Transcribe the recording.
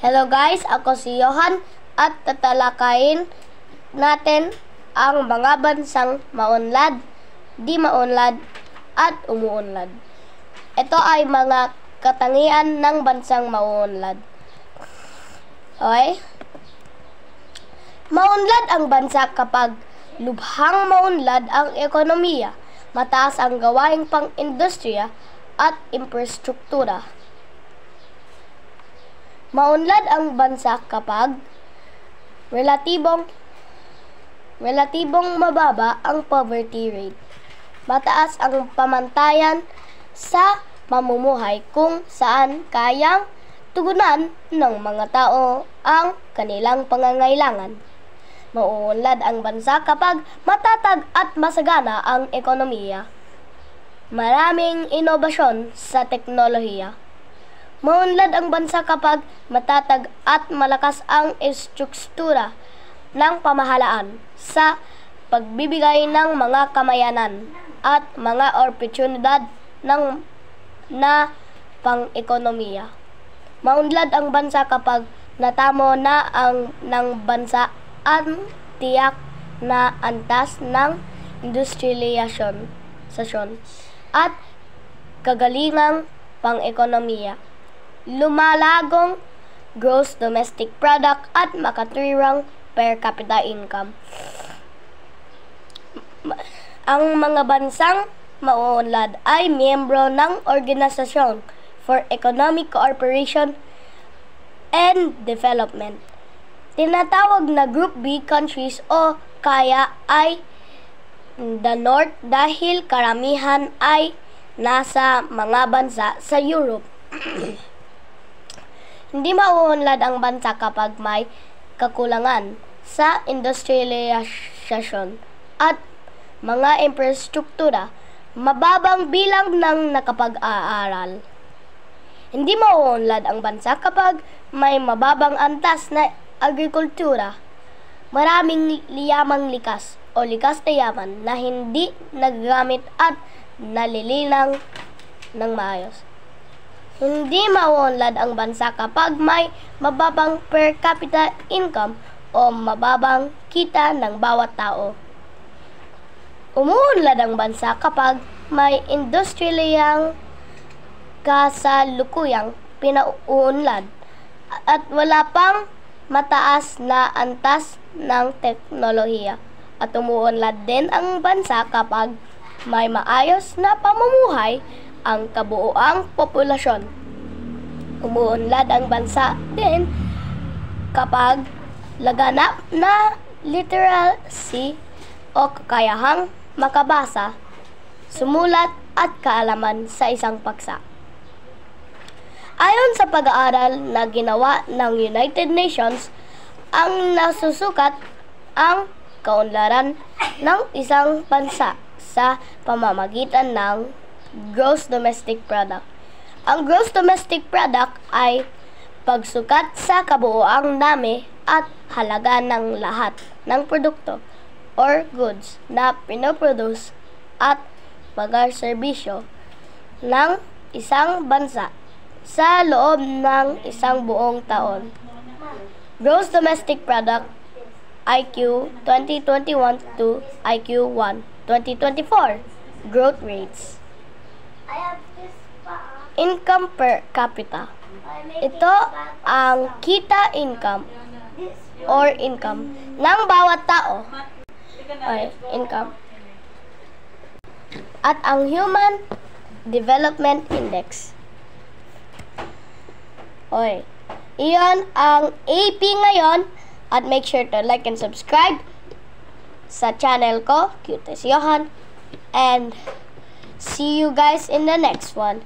Hello guys, ako si Johan at tatalakayin natin ang mga bansang maunlad, di maunlad at umuunlad. Ito ay mga katangian ng bansang maunlad. Okay? Maunlad ang bansa kapag lubhang maunlad ang ekonomiya, mataas ang gawaing pang-industriya at infrastruktura. Maunlad ang bansa kapag relatibong mababa ang poverty rate. Mataas ang pamantayan sa pamumuhay kung saan kayang tugunan ng mga tao ang kanilang pangangailangan. Mauunlad ang bansa kapag matatag at masagana ang ekonomiya. Maraming inobasyon sa teknolohiya. Maunlad ang bansa kapag matatag at malakas ang istruktura ng pamahalaan sa pagbibigay ng mga kamayanan at mga oportunidad na pang-ekonomiya. Maunlad ang bansa kapag natamo na ng bansa ang tiyak na antas ng industrialisasyon at kagalingang pang-ekonomiya. Lumalagong gross domestic product at makatwirang per capita income. Ang mga bansang mauunlad ay miyembro ng Organisasyon for Economic Cooperation and Development. Tinatawag na Group B countries o kaya ay the North dahil karamihan ay nasa mga bansa sa Europe. Hindi mauunlad ang bansa kapag may kakulangan sa industrialisasyon at mga infrastruktura, mababang bilang ng nakapag-aaral. Hindi mauunlad ang bansa kapag may mababang antas na agrikultura, maraming liyamang likas o likas na yaman na hindi nagagamit at nalilinang ng maayos. Hindi mauunlad ang bansa kapag may mababang per capita income o mababang kita ng bawat tao. Umuunlad ang bansa kapag may industriyang kasalukuyang pinauunlad at wala pang mataas na antas ng teknolohiya. At umuunlad din ang bansa kapag may maayos na pamumuhay ang kabuuang populasyon. Umuunlad ang bansa din kapag laganap na literacy o kakayahang makabasa, sumulat at kaalaman sa isang paksa. Ayon sa pag-aaral na ginawa ng United Nations, ang nasusukat ang kaunlaran ng isang bansa sa pamamagitan ng gross domestic product. Ang gross domestic product ay pagsukat sa kabuuang dami at halaga ng lahat ng produkto or goods na pinoproduce at pag-serbisyo ng isang bansa sa loob ng isang buong taon. Gross domestic product IQ 2021 to IQ 1 2024 growth rates. Income per capita. Ito ang kita income or income ng bawat tao. Income. At ang Human Development Index. Iyon ang AP ngayon at make sure to like and subscribe sa channel ko, Cutest Johan, and see you guys in the next one.